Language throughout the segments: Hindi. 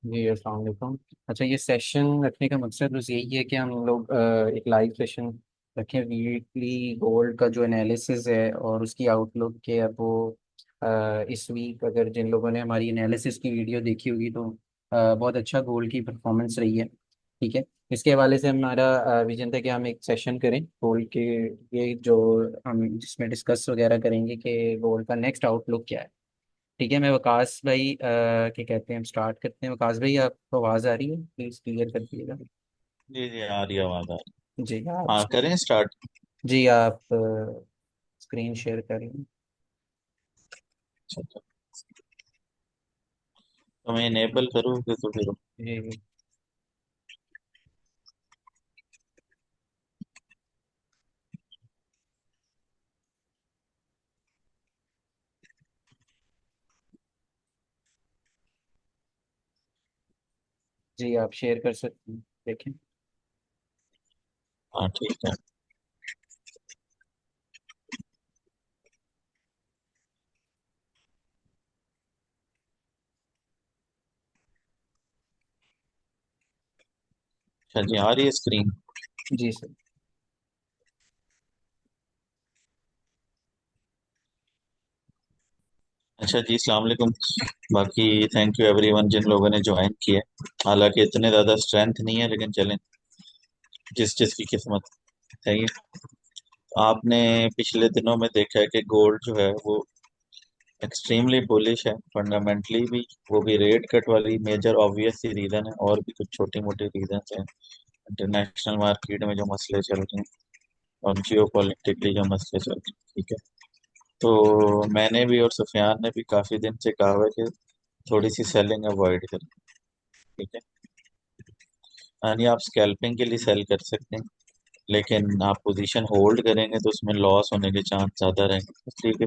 जी अस्सलाम वालेकुम। अच्छा, ये सेशन रखने का मकसद बस यही है कि हम लोग एक लाइव सेशन रखें वीकली गोल्ड का जो एनालिसिस है और उसकी आउटलुक के। अब वो इस वीक अगर जिन लोगों ने हमारी एनालिसिस की वीडियो देखी होगी तो बहुत अच्छा गोल्ड की परफॉर्मेंस रही है। ठीक है। इसके हवाले से हमारा विजन था कि हम एक सेशन करें गोल्ड के, ये जो हम जिसमें डिस्कस वगैरह करेंगे कि गोल्ड का नेक्स्ट आउटलुक क्या है। ठीक है। मैं वकास भाई क्या कहते हैं, हम स्टार्ट करते हैं। वकास भाई, आपको आवाज़ आ रही है? प्लीज़ क्लियर कर दीजिएगा। जी जी, आ रही है आवाज, आ रही जी है। आप। हाँ, करें स्टार्ट। जी आप स्क्रीन शेयर करें। अच्छा अच्छा। तो मैं इनेबल करूँगी तो फिर। जी जी आप शेयर कर सकते हैं, देखें। हाँ ठीक है। अच्छा जी, आ रही है स्क्रीन। जी सर। अच्छा जी, अस्सलाम वालेकुम। बाकी थैंक यू एवरीवन जिन लोगों ने ज्वाइन किया। हालांकि इतने ज़्यादा स्ट्रेंथ नहीं है, लेकिन चलें, जिस जिसकी किस्मत है ये। आपने पिछले दिनों में देखा है कि गोल्ड जो है वो एक्सट्रीमली बुलिश है फंडामेंटली भी। वो भी रेट कट वाली मेजर ऑब्वियस सी रीज़न है, और भी कुछ छोटी मोटी रीजन हैं। इंटरनेशनल मार्केट में जो मसले चल रहे हैं और जियो पॉलिटिकली जो मसले चल रहे हैं, ठीक है। तो मैंने भी और सुफियान ने भी काफ़ी दिन से कहा हुआ है कि थोड़ी सी सेलिंग अवॉइड करें, ठीक है। यानी आप स्कैल्पिंग के लिए सेल कर सकते हैं, लेकिन आप पोजीशन होल्ड करेंगे तो उसमें लॉस होने के चांस ज़्यादा रहेंगे, ठीक है।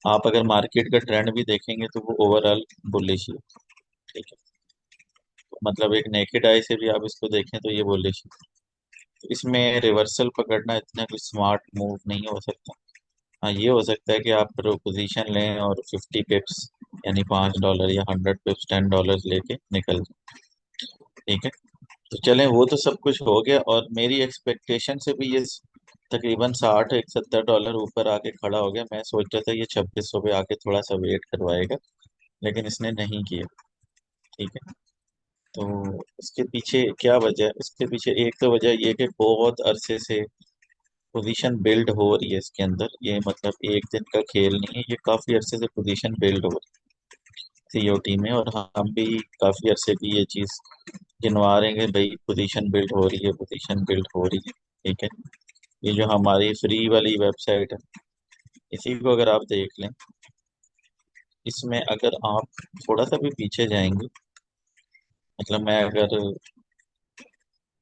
आप अगर मार्केट का ट्रेंड भी देखेंगे तो वो ओवरऑल बुलिश ही है, ठीक है। तो मतलब एक नेकेड आई से भी आप इसको देखें तो ये बुलिश है। तो इसमें रिवर्सल पकड़ना इतना कोई स्मार्ट मूव नहीं हो सकता। हाँ, ये हो सकता है कि आप पोजीशन लें और 50 पिप्स, यानी $5 या 100 पिप्स, $10 लेके निकल जाए, ठीक है। तो चलें, वो तो सब कुछ हो गया, और मेरी एक्सपेक्टेशन से भी ये तकरीबन 60 170 डॉलर ऊपर आके खड़ा हो गया। मैं सोच रहा था ये 2600 पे आके थोड़ा सा वेट करवाएगा, लेकिन इसने नहीं किया, ठीक है। तो इसके पीछे क्या वजह है? इसके पीछे एक तो वजह ये कि बहुत अरसे से पोजीशन बिल्ड हो रही है इसके अंदर। ये मतलब एक दिन का खेल नहीं है, ये काफी अरसे से पोजीशन बिल्ड हो रही है सीओटी में, और हम भी काफी अरसे की ये चीज गिनवा रहे हैं कि भाई पोजीशन बिल्ड हो रही है, पोजीशन बिल्ड हो रही है, ठीक है। ये जो हमारी फ्री वाली वेबसाइट है, इसी को अगर आप देख लें, इसमें अगर आप थोड़ा सा भी पीछे जाएंगे, मतलब मैं अगर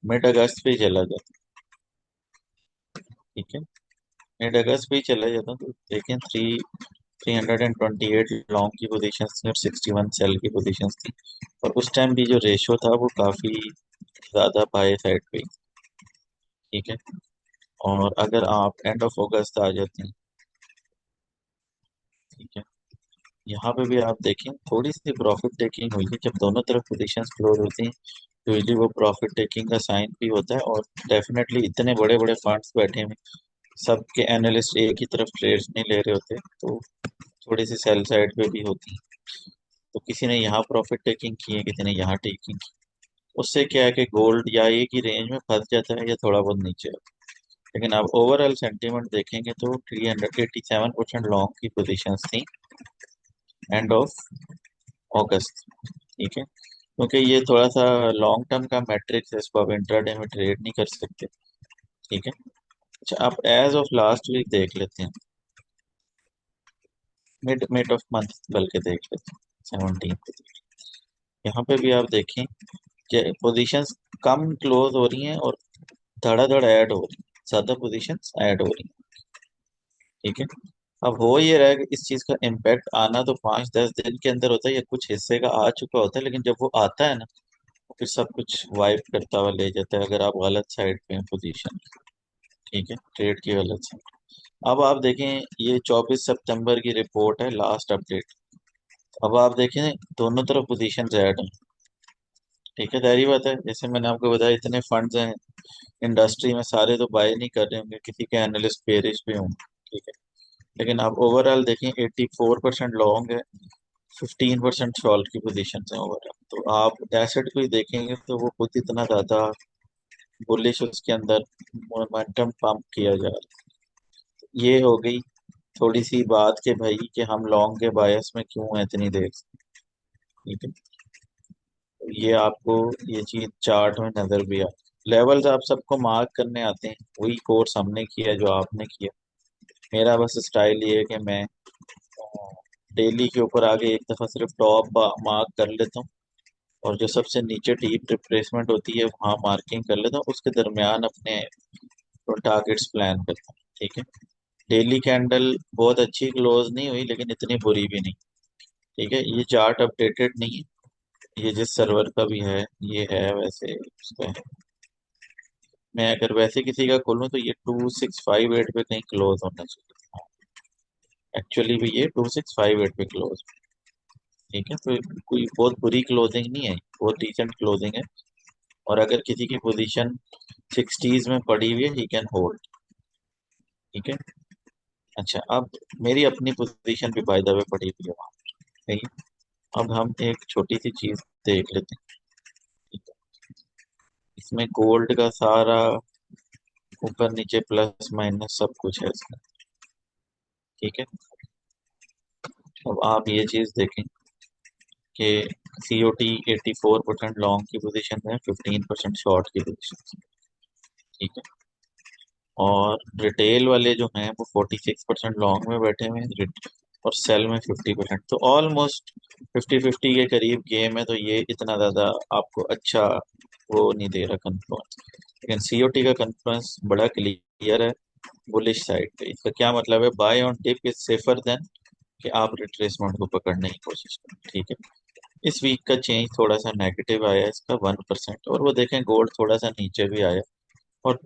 मिड अगस्त पे ही चला जाता, ठीक है, मिड अगस्त पे ही चला जाता हूँ, तो देखें 328 लॉन्ग की पोजीशन थी और 61 सेल की पोजीशन थी। और उस टाइम भी जो रेशो था वो काफी ज्यादा बाय साइड पे, ठीक है। और अगर आप एंड ऑफ अगस्त आ जाते हैं, ठीक है, यहाँ पे भी आप देखें थोड़ी सी प्रॉफिट टेकिंग हुई है। जब दोनों तरफ पोजीशंस क्लोज होती हैं तो यूजली वो प्रॉफिट टेकिंग का साइन भी होता है। और डेफिनेटली इतने बड़े बड़े फंड्स बैठे हैं, सबके एनालिस्ट एक ही तरफ ट्रेड्स नहीं ले रहे होते, तो थोड़ी सी सेल साइड पे भी होती है। तो किसी ने यहाँ प्रॉफिट टेकिंग की है, किसी ने यहाँ टेकिंग की। उससे क्या है कि गोल्ड या एक ही रेंज में फंस जाता है या थोड़ा बहुत नीचे आता है। लेकिन आप ओवरऑल सेंटीमेंट देखेंगे तो 387% लॉन्ग की पोजीशंस थी एंड ऑफ अगस्त, ठीक है। क्योंकि ये थोड़ा सा लॉन्ग टर्म का मैट्रिक्स है, इसको आप इंट्राडे में ट्रेड नहीं कर सकते, ठीक है। अच्छा, आप एज ऑफ लास्ट वीक देख लेते हैं, मिड मिड ऑफ मंथ बल्कि देख लेते हैं, 17 पे। यहाँ पे भी आप देखें कि पोजीशंस कम क्लोज हो रही हैं और धड़ाधड़ ऐड हो रही हैं, ज्यादा पोजीशंस ऐड हो रही हैं, ठीक है। अब हो ये रहा है कि इस चीज का इम्पैक्ट आना तो 5 10 दिन के अंदर होता है, या कुछ हिस्से का आ चुका होता है, लेकिन जब वो आता है ना, फिर सब कुछ वाइप करता हुआ ले जाता है अगर आप गलत साइड पे हैं पोजीशन, ठीक है, ट्रेड की गलत साइड। अब आप देखें, ये 24 सितंबर की रिपोर्ट है, लास्ट अपडेट। अब आप देखें दोनों तरफ पोजीशन ऐड हैं, ठीक है, जाहिर बात है, जैसे मैंने आपको बताया इतने फंड्स हैं इंडस्ट्री में, सारे तो बाय नहीं कर रहे होंगे, किसी के एनालिस्ट बेरिश भी होंगे। ठीक है, लेकिन आप ओवरऑल देखें 84% लॉन्ग है, 15% शॉर्ट की पोजीशन है ओवरऑल। तो आप एसेट को ही देखेंगे तो वो खुद इतना ज्यादा बुलिश उसके अंदर मोमेंटम पंप किया जा रहा है। ये हो गई थोड़ी सी बात के भाई कि हम लॉन्ग के बायस में क्यों हैं इतनी देर से। ठीक है, ये आपको ये चीज चार्ट में नजर भी आ, लेवल्स आप सबको मार्क करने आते हैं, वही कोर्स हमने किया जो आपने किया। मेरा बस स्टाइल ये है कि मैं डेली के ऊपर आगे एक दफा सिर्फ टॉप मार्क कर लेता हूँ, और जो सबसे नीचे डीप रिप्लेसमेंट होती है वहां मार्किंग कर लेता हूँ, उसके दरमियान अपने टारगेट्स प्लान करता हूँ। ठीक है, डेली कैंडल बहुत अच्छी क्लोज नहीं हुई लेकिन इतनी बुरी भी नहीं। ठीक है, ये चार्ट अपडेटेड नहीं है, ये जिस सर्वर का भी है ये है वैसे उसका है। मैं अगर वैसे किसी का खोलूँ तो ये 2658 पे कहीं क्लोज होना चाहिए, एक्चुअली भी ये 2658 पे क्लोज। ठीक है, तो कोई बहुत बुरी क्लोजिंग नहीं है, बहुत डिसेंट क्लोजिंग है। और अगर किसी की पोजीशन सिक्सटीज में पड़ी हुई है ही कैन होल्ड। ठीक है, अच्छा अब मेरी अपनी पोजीशन भी बाय द वे पड़ी हुई है वहाँ। सही है, अब हम एक छोटी सी चीज देख लेते हैं। ठीक है, इसमें गोल्ड का सारा ऊपर नीचे प्लस माइनस सब कुछ है इसमें। ठीक है, अब आप ये चीज देखें कि सीओटी 84% लॉन्ग की पोजीशन है, 15% शॉर्ट की पोजीशन। ठीक है, और रिटेल वाले जो हैं वो 46% लॉन्ग में बैठे हुए हैं, और सेल में 50%, तो ऑलमोस्ट 50-50 के करीब गेम है। तो ये इतना ज्यादा आपको अच्छा वो नहीं दे रहा कन्फ्लुएंस, लेकिन सीओटी का कन्फ्लुएंस बड़ा क्लियर है बुलिश साइड पे। इसका क्या मतलब है, buy on dip is safer than कि आप रिट्रेसमेंट को पकड़ने की कोशिश करें। ठीक है, इस वीक का चेंज थोड़ा सा नेगेटिव आया है इसका 1%, और वो देखें गोल्ड थोड़ा सा नीचे भी आया, और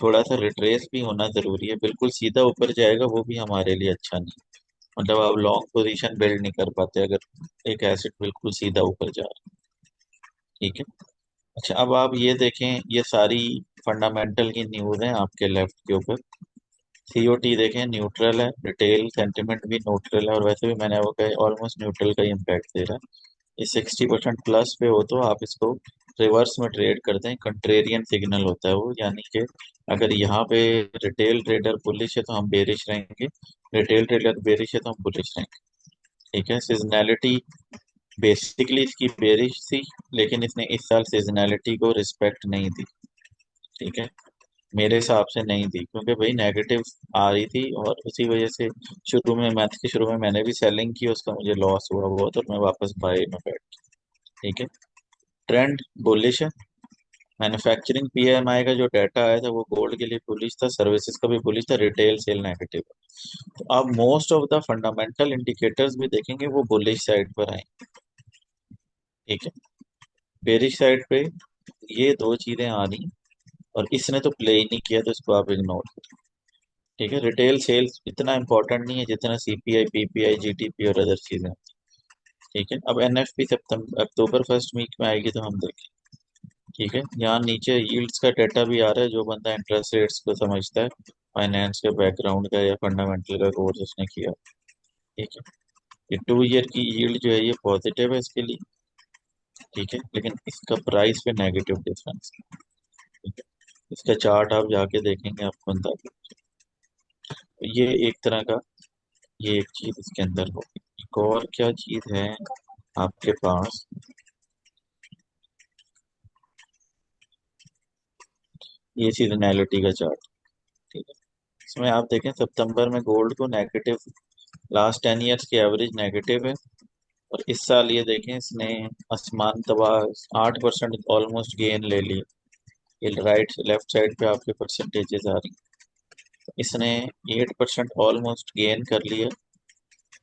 थोड़ा सा रिट्रेस भी होना जरूरी है, बिल्कुल सीधा ऊपर जाएगा वो भी हमारे लिए अच्छा नहीं। मतलब आप लॉन्ग पोजीशन बिल्ड नहीं कर पाते अगर एक एसेट बिल्कुल सीधा ऊपर जा रहा है। ठीक है, अच्छा अब आप ये देखें, ये सारी फंडामेंटल की न्यूज़ है आपके लेफ्ट के ऊपर। सीओटी देखें न्यूट्रल है, रिटेल सेंटिमेंट भी न्यूट्रल है, और वैसे भी मैंने वो कहा ऑलमोस्ट न्यूट्रल का ही इम्पैक्ट दे रहा है। ये 60% प्लस पे हो तो आप इसको रिवर्स में ट्रेड करते हैं, कंट्रेरियन सिग्नल होता है वो, यानी कि अगर यहाँ पे रिटेल ट्रेडर बुलिश है तो हम बेरिश रहेंगे, रिटेल ट्रेडर बेरिश है तो हम बुलिश रहेंगे। ठीक है, सीजनैलिटी बेसिकली इसकी बेरिश थी, लेकिन इसने इस साल सीजनैलिटी को रिस्पेक्ट नहीं दी। ठीक है, मेरे हिसाब से नहीं दी, क्योंकि भाई नेगेटिव आ रही थी, और उसी वजह से शुरू में मंथ के शुरू में मैंने भी सेलिंग की, उसका मुझे लॉस हुआ बहुत, और मैं वापस बाय में बैठ गया। ठीक है, ट्रेंड बुलिश है। मैन्युफैक्चरिंग पीएमआई का जो डाटा आया था वो गोल्ड के लिए बुलिश था, सर्विसेज का भी बुलिश था, रिटेल सेल नेगेटिव। तो आप most of the fundamental indicators भी देखेंगे वो बुलिश साइड पर आए। ठीक है, बेरिश साइड पे ये दो चीजें आ रही, और इसने तो प्ले ही नहीं किया, तो इसको आप इग्नोर करें। ठीक है, रिटेल सेल्स इतना इंपॉर्टेंट नहीं है जितना सीपीआई पीपीआई जीटीपी और अदर चीजें। ठीक है, अब एनएफपी सितंबर अक्टूबर फर्स्ट वीक में आएगी तो हम देखें। ठीक है, यहाँ नीचे यील्ड्स का डाटा भी आ रहा है, जो बंदा इंटरेस्ट रेट्स को समझता है, फाइनेंस के बैकग्राउंड का या फंडामेंटल का कोर्स उसने किया। ठीक है, ये 2 ईयर की यील्ड जो है ये पॉजिटिव है इसके लिए। ठीक है, लेकिन इसका प्राइस पे नेगेटिव डिफरेंस। ठीक है, इसका चार्ट आप जाके देखेंगे आपको अंदाजा। तो ये एक तरह का, ये एक चीज इसके अंदर होगी। एक और क्या चीज है आपके पास, ये सीजनैलिटी का चार्ट। ठीक है, इसमें आप देखें सितंबर में गोल्ड को नेगेटिव, लास्ट 10 ईयर्स की एवरेज नेगेटिव है, और इस साल ये देखें इसने आसमान तबाह 8% ऑलमोस्ट गेन ले लिया। ये राइट लेफ्ट साइड पे आपके परसेंटेजेस आ रही हैं। इसने 8% ऑलमोस्ट गेन कर लिया,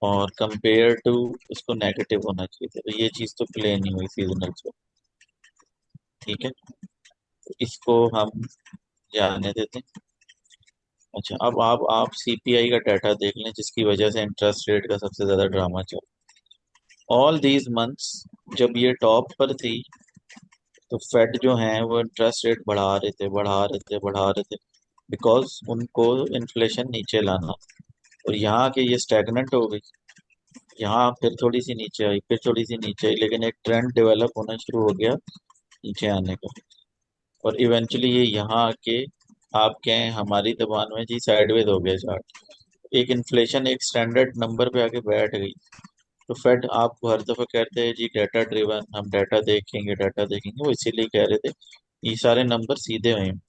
और कंपेयर टू उसको नेगेटिव होना चाहिए था, तो ये चीज़ तो प्ले नहीं हुई सीजनल से। ठीक है, तो इसको हम जाने देते हैं। अच्छा अब आप सीपीआई का डाटा देख लें, जिसकी वजह से इंटरेस्ट रेट का सबसे ज्यादा ड्रामा चल, ऑल दीज मंथ्स जब ये टॉप पर थी तो फेड जो है वो इंटरेस्ट रेट बढ़ा रहे थे, बढ़ा रहे थे, बढ़ा रहे थे, बिकॉज उनको इन्फ्लेशन नीचे लाना। और यहाँ के ये स्टैग्नेंट हो गई, यहाँ फिर थोड़ी सी नीचे आई, फिर थोड़ी सी नीचे आई, लेकिन एक ट्रेंड डेवलप होना शुरू हो गया नीचे आने का। और इवेंचुअली ये यहाँ आके आप कहें हमारी जबान में जी साइडवेज हो गया चार्ट। एक इन्फ्लेशन एक स्टैंडर्ड नंबर पे आके बैठ गई। तो फेड आपको हर दफा कहते हैं जी डाटा ड्रिवन, हम डाटा देखेंगे, डाटा देखेंगे, वो इसीलिए कह रहे थे ये सारे नंबर सीधे हुए हैं।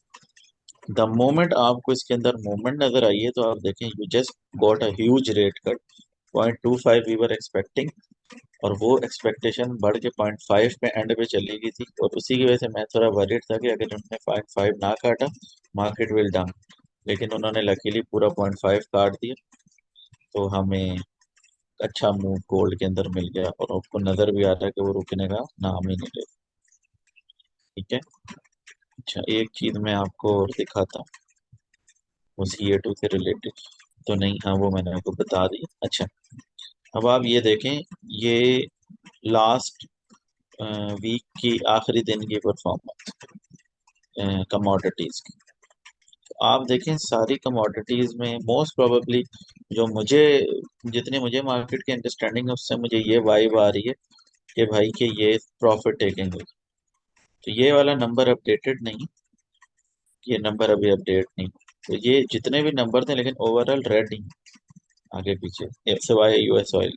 द मोमेंट आपको इसके अंदर मूवमेंट नजर आई है तो आप देखें you just got a huge rate cut. 0.25 we were expecting, और वो एक्सपेक्टेशन बढ़ के 0.5 पे एंड पे चली गई थी। और उसी की वजह से मैं थोड़ा वरीड था कि अगर उन्होंने 0.5 ना काटा मार्केट विल डाउन, लेकिन उन्होंने लकीली पूरा 0.5 काट दिया। तो हमें अच्छा मूव गोल्ड के अंदर मिल गया, और आपको नजर भी आ रहा है कि वो रुकने का नाम ही नहीं ले। ठीक है। अच्छा, एक चीज मैं आपको और दिखाता हूँ वो CA2 से रिलेटेड। तो नहीं, हाँ वो मैंने आपको बता दी। अच्छा, अब आप ये देखें, ये लास्ट वीक की आखिरी दिन की परफॉर्मेंस कमोडिटीज की। तो आप देखें सारी कमोडिटीज में मोस्ट प्रोबेबली जो मुझे, जितनी मुझे मार्केट की अंडरस्टैंडिंग है उससे मुझे ये वाइब आ रही है कि भाई कि ये प्रॉफिट टेकिंग है। तो ये वाला नंबर अपडेटेड नहीं, ये नंबर अभी अपडेट नहीं। तो ये जितने भी नंबर थे लेकिन ओवरऑल रेड ही आगे पीछे सिवाय US ऑयल।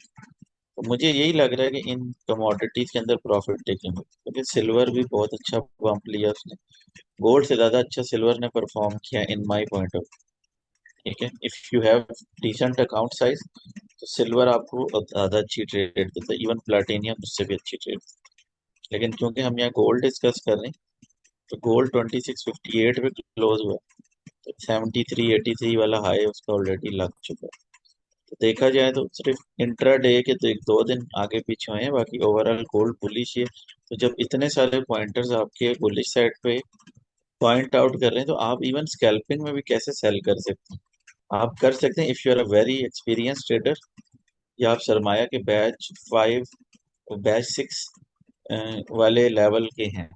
तो मुझे यही लग रहा है कि इन कमोडिटीज के अंदर प्रॉफिट टेकिंग है, क्योंकि सिल्वर भी बहुत अच्छा बम्प लिया उसने। गोल्ड से ज्यादा अच्छा सिल्वर ने परफॉर्म किया इन माय पॉइंट ऑफ। ठीक है, if you have decent account size तो सिल्वर आपको ज्यादा अच्छी ट्रेड देता है, इवन प्लेटिनियम उससे भी अच्छी ट्रेड। लेकिन क्योंकि हम यहाँ गोल्ड डिस्कस कर रहे हैं, तो गोल्ड 2658 पे क्लोज हुआ, तो 7383 वाला हाई उसका ऑलरेडी लग चुका है। तो देखा जाए तो सिर्फ इंट्रा डे के तो एक दो दिन आगे पीछे हुए हैं, बाकी ओवरऑल गोल्ड बुलिश ही है। तो जब इतने सारे पॉइंटर्स आपके बुलिश साइड पे पॉइंट आउट कर रहे हैं, तो आप इवन स्कैल्पिंग में भी कैसे सेल कर सकते हैं? आप कर सकते हैं if you are a very experience trader, या आप सरमाया के बैच 5, बैच 6 वाले लेवल के हैं।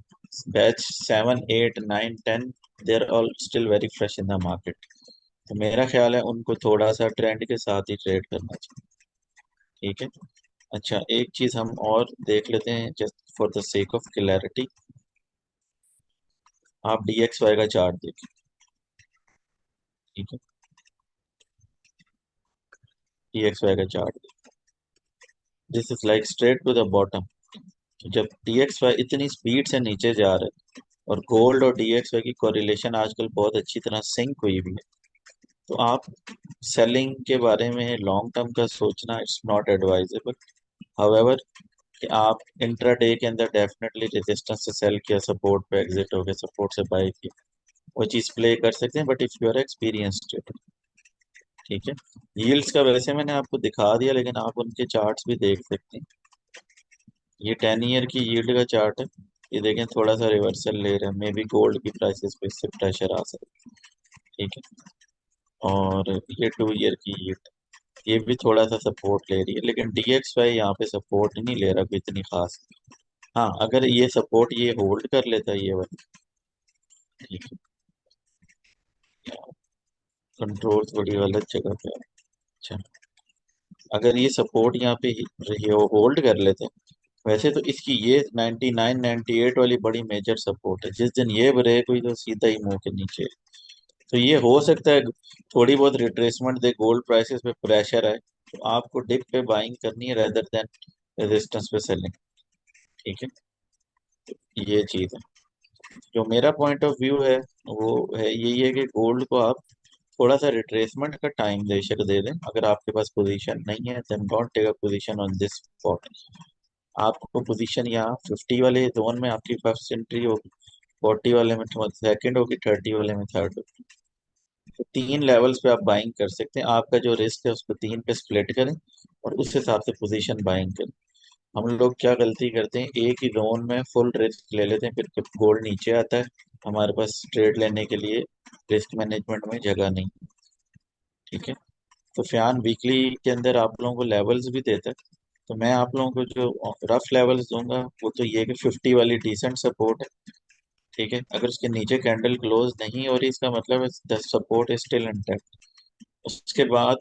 Batch 7, 8, 9, 10 they are all still very fresh in the market. तो मेरा ख्याल है उनको थोड़ा सा ट्रेंड के साथ ही ट्रेड करना चाहिए। ठीक है। अच्छा, एक चीज हम और देख लेते हैं just for the sake of clarity. आप DXY का चार्ट देखिए। ठीक है, DXY का chart, this is like straight to the bottom. जब DXY इतनी स्पीड से नीचे जा रहा है, और गोल्ड और DXY की कोरिलेशन आजकल बहुत अच्छी तरह सिंक हुई भी है, तो आप सेलिंग के बारे में लॉन्ग टर्म का सोचना इट्स नॉट एडवाइजेबल। हाउएवर, कि आप इंट्राडे के अंदर डेफिनेटली रेजिस्टेंस से सेल किया, सपोर्ट पे एग्जिट हो गए, सपोर्ट से बाय किया, वो चीज प्ले कर सकते हैं, but if you are experienced. ठीक है। यील्ड्स का वैसे मैंने आपको दिखा दिया, लेकिन आप उनके चार्ट्स भी देख सकते हैं। ये 10 ईयर की यील्ड का चार्ट है। ये देखें थोड़ा सा रिवर्सल ले रहे हैं, मे बी गोल्ड की प्राइसेस पे इससे प्रेशर आ सकता है। ठीक है। और ये 2 ईयर की यील्ड, ये भी थोड़ा सा सपोर्ट ले रही है, लेकिन DXY यहाँ पे सपोर्ट नहीं ले रहा कोई इतनी खास। हाँ, अगर ये सपोर्ट ये होल्ड कर लेता है ये वाला, ठीक है, कंट्रोल थोड़ी गलत जगह पे है। अच्छा, अगर ये सपोर्ट यहाँ पे होल्ड कर लेते हैं, वैसे तो इसकी ये 99 98 वाली बड़ी मेजर सपोर्ट है। जिस दिन ये ब्रेक हुई तो सीधा ही मुंह के नीचे। तो ये हो सकता है थोड़ी बहुत रिट्रेसमेंट दे, गोल्ड प्राइसेस पे प्रेशर आए, तो आपको डिप पे बाइंग करनी है रेदर देन रेजिस्टेंस पे सेलिंग। ठीक है, ये चीज है। जो मेरा पॉइंट ऑफ व्यू है वो है यही है कि गोल्ड को आप थोड़ा सा रिट्रेसमेंट का टाइम बेशक दे दें। अगर आपके पास पोजीशन नहीं है then don't take a position on this spot. आपको पोजीशन यहाँ 50 वाले जोन में आपकी फर्स्ट एंट्री होगी, 40 वाले में सेकंड होगी, 30 वाले में थर्ड होगी। तो 3 लेवल्स पे आप बाइंग कर सकते हैं। आपका जो रिस्क है उसको 3 पे स्प्लिट करें, और उस हिसाब से पोजीशन बाइंग करें। हम लोग क्या गलती करते हैं, एक ही जोन में फुल रिस्क ले लेते हैं, फिर जब गोल्ड नीचे आता है हमारे पास ट्रेड लेने के लिए रिस्क मैनेजमेंट में जगह नहीं। ठीक है। तो फ्यान वीकली के अंदर आप लोगों को लेवल्स भी देता है, तो मैं आप लोगों को जो रफ लेवल्स दूंगा वो तो ये है कि 50 वाली डिसेंट सपोर्ट है। ठीक है, अगर उसके नीचे कैंडल क्लोज नहीं हो रही इसका मतलब the support is still intact. उसके बाद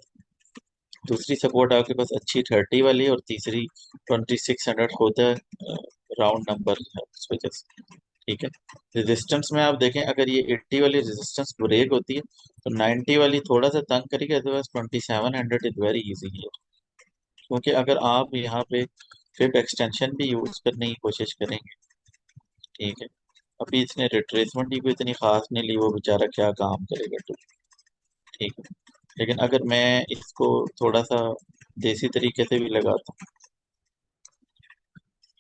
दूसरी सपोर्ट आपके पास अच्छी 30 वाली है, और तीसरी 2600 होता है, राउंड नंबर है उस वजह से। ठीक है, रेजिस्टेंस में आप देखें अगर ये 80 वाली रेजिस्टेंस ब्रेक होती है तो 90 वाली थोड़ा सा तंग करेगी, अदरवाइज 2700 इज वेरी इजी है। क्योंकि अगर आप यहाँ पे फिर एक्सटेंशन भी यूज करने की कोशिश करेंगे, ठीक है, अभी इसने रिट्रेसमेंट ही कोई इतनी खास नहीं ली, वो बेचारा क्या काम करेगा तो। ठीक है, लेकिन अगर मैं इसको थोड़ा सा देसी तरीके से भी लगाता हूँ,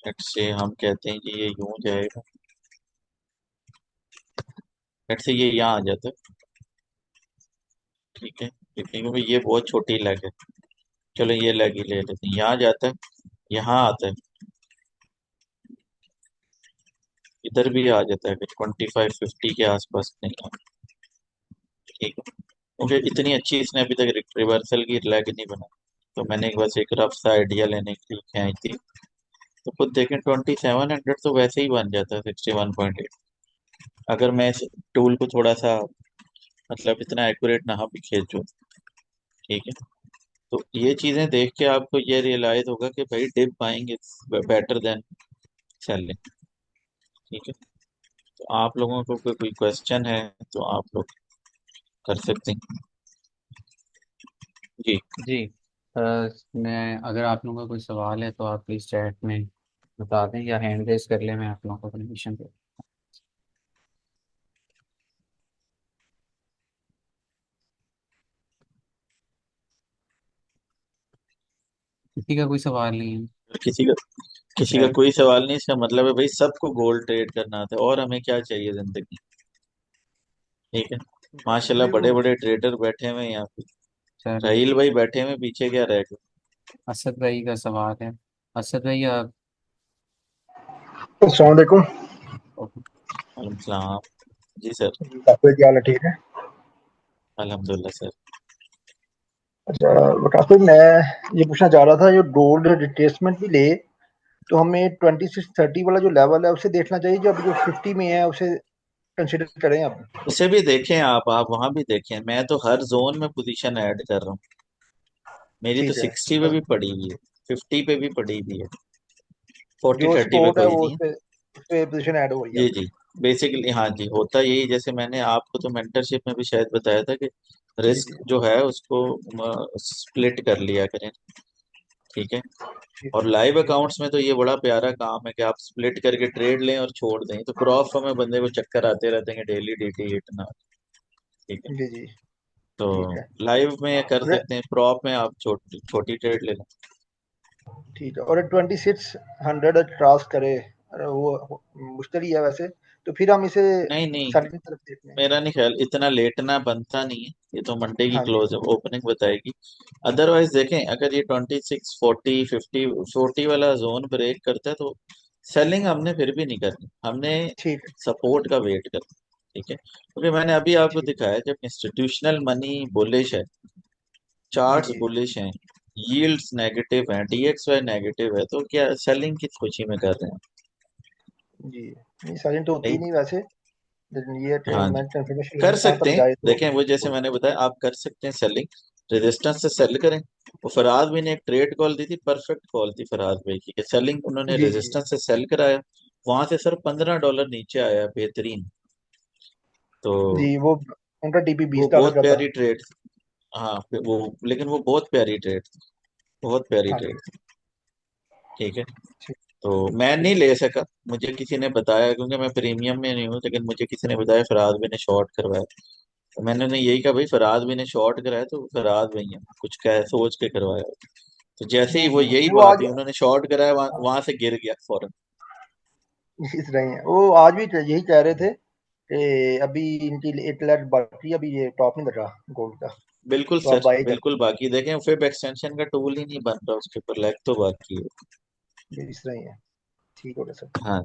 लेट्स से हम कहते हैं कि ये यूं जाएगा, लेट्स से ये यहाँ आ जाता है। ठीक है, क्योंकि ये बहुत छोटी लेग है, चलो ये लेग ही ले लेते हैं, यहाँ जाता है, यहाँ आता है, इधर भी आ जाता है, 2550 के आसपास नहीं आता। ठीक है, क्योंकि इतनी अच्छी इसने अभी तक रिवर्सल की लेग नहीं बना, तो मैंने एक बस एक रफ सा आइडिया लेने के लिए खींची थी। तो खुद देखें 2700 तो वैसे ही बन जाता है 61.8, अगर मैं इस टूल को थोड़ा सा मतलब इतना एक्यूरेट ना भी खींचूं। ठीक है, तो ये चीजें देख के आपको ये रियलाइज होगा कि भाई dip buying is better than selling. ठीक है, तो आप लोगों को कोई क्वेश्चन है तो आप लोग कर सकते हैं जी। जी। अ, मैं अगर आप लोगों का कोई सवाल है तो आप प्लीज़ चैट में बता दें या हैंड रेज कर लें, मैं आप लोगों को परमिशन दे। किसी का कोई सवाल नहीं है? किसी का चैट। कोई सवाल नहीं, इसका मतलब है भाई सबको गोल्ड ट्रेड करना आता है, और हमें क्या चाहिए जिंदगी। ठीक है, माशाल्लाह भाई वो बड़े बड़े ट्रेडर बैठे हुए हैं यहाँ पे। चलो। राहील भाई बैठे हुए पीछे, क्या रह गए। असद भाई का सवाल है। असद भाई आप। अस्सलाम वालेकुम। वालेकुम सलाम। जी सर। काफी क्या हाल है, ठीक है। अल्हम्दुलिल्लाह सर। अच्छा, काफी मैं ये पूछना चाह रहा था, जो गोल्ड रिट्रेसमेंट भी ले तो हमें 2630 वाला जो लेवल है उसे देखना चाहिए, जो अभी जो 50 में है उसे कंसिडर करें अब। उसे भी देखें आप वहां भी देखें, मैं तो हर जोन में पोजीशन ऐड कर रहा हूँ। मेरी तो ठीक है, 60 पे बस भी पड़ी हुई है, 50 पे भी पड़ी हुई है, 40 जो 30 पे सपोर्ट है कोई वो नहीं है। उस पे पोजीशन ऐड हो रही है जी अब। जी, बेसिकली हाँ जी, होता यही, जैसे मैंने आपको तो मेंटरशिप में भी शायद बताया था कि जी रिस्क जी। जो है उसको स्प्लिट कर लिया करें। ठीक है, ठीक और लाइव अकाउंट्स में तो ये बड़ा प्यारा काम है कि आप स्प्लिट करके ट्रेड लें और छोड़ दें, तो प्रॉफ में बंदे को चक्कर आते रहते हैं डेली डीटी हिट ना। ठीक है, जी जी। तो ठीक है। लाइव में कर और सकते हैं, प्रॉप में आप छोटी छोटी ट्रेड ले लें। ठीक है, और 2600 क्रॉस करे, अरे वो मुश्किल ही है वैसे, तो फिर हम इसे नहीं नहीं, सेलिंग की तरफ देखते हैं। मेरा नहीं ख्याल इतना लेटना बनता नहीं है, ये तो मंडे की हाँ जी। क्लोज ओपनिंग बताएगी। अदरवाइज देखें अगर ये 26 40 50 40 वाला जोन ब्रेक करता है तो सेलिंग हमने फिर भी नहीं करनी, हमने ठीक है। सपोर्ट का वेट करना। ठीक है, क्योंकि मैंने अभी आपको ठीक। दिखाया जब इंस्टीट्यूशनल मनी बुलिश है, जी चार्ट्स जी। बुलिश हैं, यील्ड्स नेगेटिव हैं, डीएक्सवाई नेगेटिव है, तो क्या सेलिंग किस खुशी में कर रहे हैं। जी, नहीं सेलिंग तो होती ही नहीं, नहीं वैसे, लेकिन ये हाँ जी, मैं कंफर्मेशन कर लूंगा कहाँ सकते तक हैं, जाए तो। देखें वो जैसे मैंने बताया आप कर सकते हैं सेलिंग, रेजिस्टेंस से सेल करें। वो फराज भाई ने एक ट्रेड कॉल दी थी, परफेक्ट कॉल थी फराज भाई की, सेलिंग उन्होंने जी जी। रेजिस्टेंस से सेल कराया, वहां से सर $15 नीचे आया, बेहतरीन। तो जी, वो उनका डीपी वो $20 बहुत का था। प्यारी ट्रेड। हाँ फिर वो, लेकिन वो बहुत प्यारी ट्रेड, बहुत प्यारी हाँ जी। ट्रेड। ठीक है, ठीक। तो मैं नहीं ठीक है। ले सका, मुझे किसी ने बताया, क्योंकि मैं प्रीमियम में नहीं हूँ, लेकिन मुझे किसी ने बताया फराज भाई ने शॉर्ट करवाया, तो मैंने उन्हें यही कहा भाई फराज भाई ने शॉर्ट कराया तो फराज भाई है, कुछ कह सोच के करवाया। तो जैसे ही जी वो जी, यही नहीं वो बात आज हुई, उन्होंने शॉर्ट कराया, वहां से गिर गया फौरन। इस रहे हैं, वो आज भी यही कह रहे थे कि अभी इनकी एक लाख बाकी है, अभी ये टॉप नहीं लगा गोल्ड का, बिल्कुल तो आप सर, बाई कर। बिल्कुल, बाकी देखें फिर एक्सटेंशन का टूल ही नहीं बन रहा उसके ऊपर, लेग तो बाकी है। इस रहे हैं। ठीक हो गया सर। हाँ।